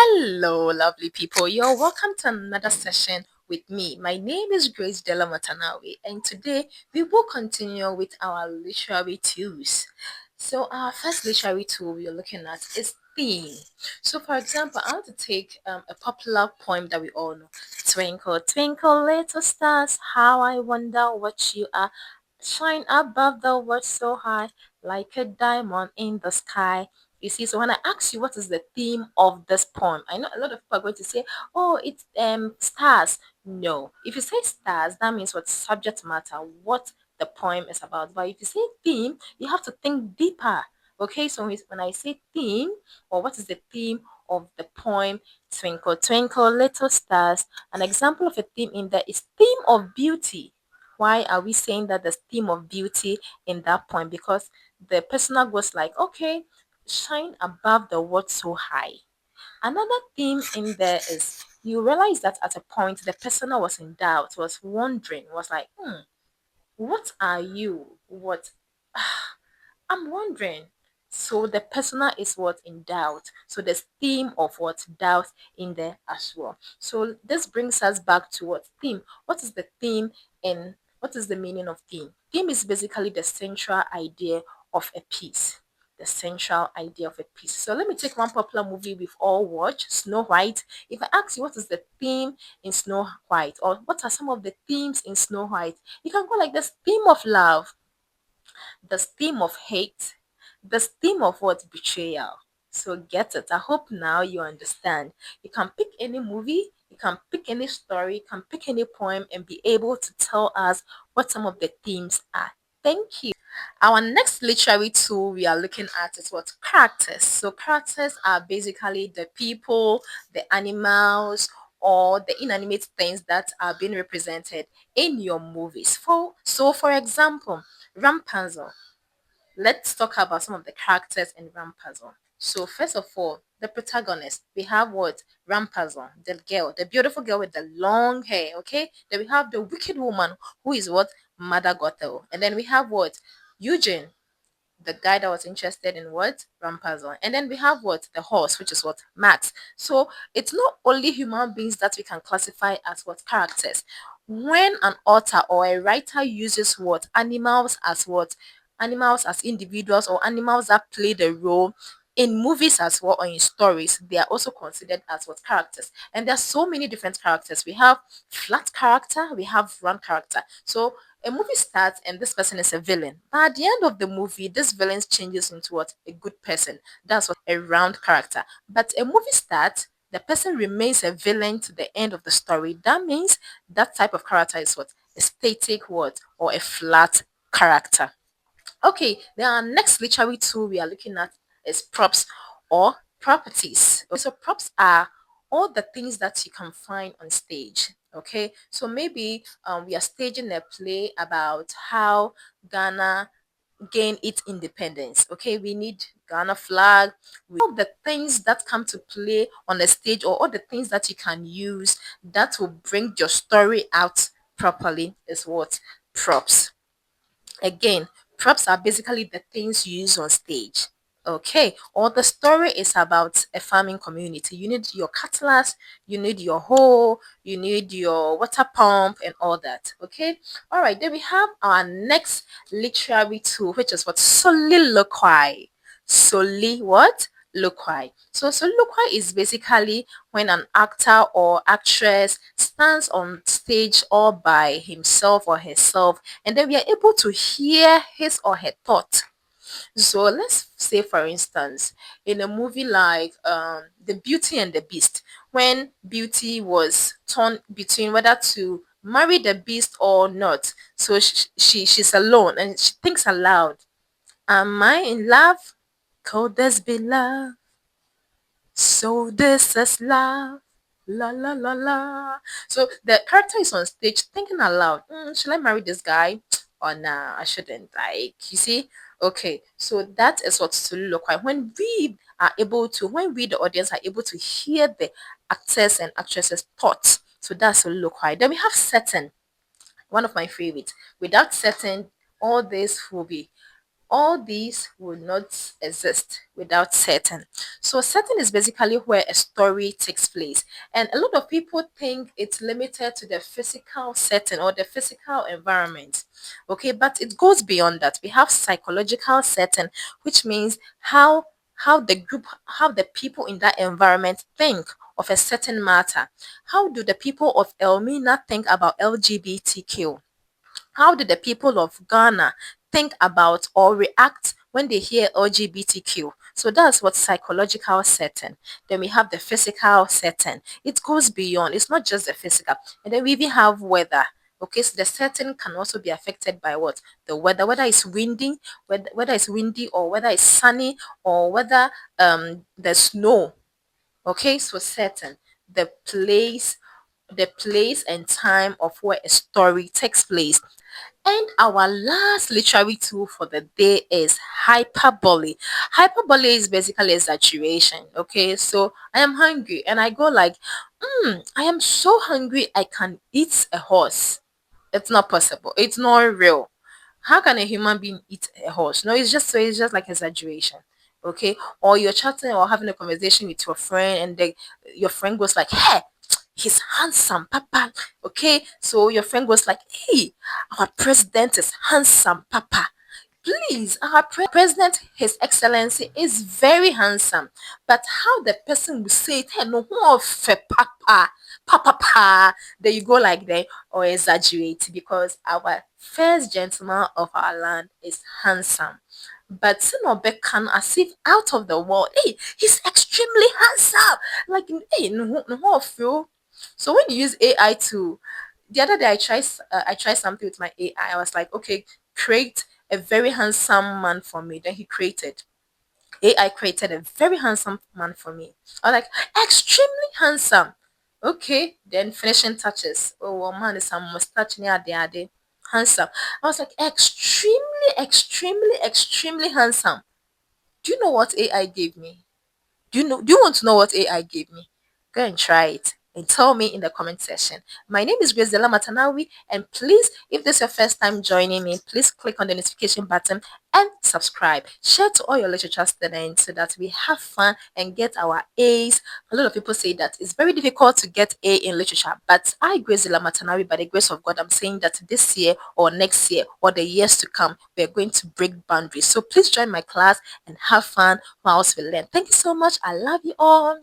Hello, lovely people. You're welcome to another session with me. My name is Grace Della Matanawe, and today we will continue with our literary tools. So, our first literary tool we are looking at is theme. So, for example, I want to take a popular poem that we all know: Twinkle, twinkle, little stars, how I wonder what you are. Shine above the world so high, like a diamond in the sky. You see, so when I ask you what is the theme of this poem, I know a lot of people are going to say, "Oh, it's stars." No, if you say stars, that means what subject matter, what the poem is about. But if you say theme, you have to think deeper. Okay, so when I say theme, or what is the theme of the poem, Twinkle Twinkle Little Stars, an example of a theme in there is theme of beauty. Why are we saying that the theme of beauty in that poem? Because the personal goes like, okay, shine above the world so high. Another theme in there is you realize that at a point the person was in doubt, was wondering, was like, what are you? What I'm wondering. So the persona is what in doubt. So there's theme of what doubt in there as well. So this brings us back to what theme. What is the theme and what is the meaning of theme? Theme is basically the central idea of a piece. The central idea of a piece. So let me take one popular movie we've all watched, Snow White. If I ask you what is the theme in Snow White, or what are some of the themes in Snow White, you can go like this: theme of love, the theme of hate, the theme of what betrayal. So get it. I hope now you understand. You can pick any movie, you can pick any story, you can pick any poem and be able to tell us what some of the themes are. Thank you. Our next literary tool we are looking at is what characters. So characters are basically the people, the animals, or the inanimate things that are being represented in your movies. For example, Rapunzel. Let's talk about some of the characters in Rampazon. So first of all, the protagonist, we have what? Rampazon, the girl, the beautiful girl with the long hair, okay? Then we have the wicked woman who is what? Mother Gothel. And then we have what? Eugene, the guy that was interested in what? Rampazon. And then we have what? The horse, which is what? Max. So it's not only human beings that we can classify as what characters. When an author or a writer uses what? Animals as what? Animals as individuals or animals that play the role in movies as well or in stories, they are also considered as what characters. And there are so many different characters. We have flat character, we have round character. So a movie starts and this person is a villain, but at the end of the movie this villain changes into what? A good person. That's what a round character. But a movie starts, the person remains a villain to the end of the story. That means that type of character is what? A static word or a flat character. Okay, then our next literary tool we are looking at is props or properties. Okay, so props are all the things that you can find on stage. Okay, so maybe we are staging a play about how Ghana gain its independence. Okay, we need Ghana flag. All the things that come to play on the stage, or all the things that you can use that will bring your story out properly is what? Props. Again, props are basically the things you use on stage. Okay, or the story is about a farming community. You need your cutlass, you need your hoe, you need your water pump, and all that. Okay, all right, then we have our next literary tool, which is what? Soliloquy. Soli what? Loquy. So soliloquy is basically when an actor or actress stands on stage all by himself or herself, and then we are able to hear his or her thought. So let's say, for instance, in a movie like The Beauty and the Beast, when Beauty was torn between whether to marry the beast or not, so she's alone and she thinks aloud. Am I in love? Could this be love? So this is love. La la la la. So the character is on stage thinking aloud. Should I marry this guy? Or nah, I shouldn't. Like, you see? Okay, so that is what soliloquy. When we, the audience, are able to hear the actors and actresses' thoughts. So that's soliloquy. Then we have setting, one of my favorites. Without setting, all this will be All these would not exist without setting. So setting is basically where a story takes place. And a lot of people think it's limited to the physical setting or the physical environment. Okay, but it goes beyond that. We have psychological setting, which means how the people in that environment think of a certain matter. How do the people of Elmina think about LGBTQ? How do the people of Ghana think about or react when they hear LGBTQ? So that's what psychological setting. Then we have the physical setting. It goes beyond. It's not just the physical. And then we even have weather. Okay, so the setting can also be affected by what? The weather, whether it's windy, whether it's windy or whether it's sunny or whether there's snow. Okay, so setting, the place and time of where a story takes place. And our last literary tool for the day is hyperbole. Hyperbole is basically exaggeration. Okay, so I am hungry and I go like, I am so hungry I can eat a horse. It's not possible. It's not real. How can a human being eat a horse? No, it's just like exaggeration. Okay, or you're chatting or having a conversation with your friend, and your friend goes like, "Hey, he's handsome, Papa." Okay, so your friend goes like, "Hey, our president is handsome, Papa." Please, our president, His Excellency, is very handsome. But how the person will say it, hey, no, papa, papa, pa. There you go, like that, or exaggerate because our first gentleman of our land is handsome. But Sinobe can as if out of the world. Hey, he's extremely handsome. Like, hey, no, feel. So when you use AI to, the other day I tried something with my AI. I was like, okay, create a very handsome man for me. Then he created. AI created a very handsome man for me. I was like, extremely handsome. Okay, then finishing touches. Oh, well, man, is some mustache near the handsome. I was like, extremely, extremely, extremely handsome. Do you know what AI gave me? Do you want to know what AI gave me? Go and try it and tell me in the comment section. My name is Grace Della Matanawi, and please, if this is your first time joining me, please click on the notification button and subscribe. Share to all your literature students so that we have fun and get our A's. A lot of people say that it's very difficult to get A in literature, but I, Grace Della Matanawi, by the grace of God, I'm saying that this year or next year or the years to come, we're going to break boundaries. So please join my class and have fun whilst we learn. Thank you so much. I love you all.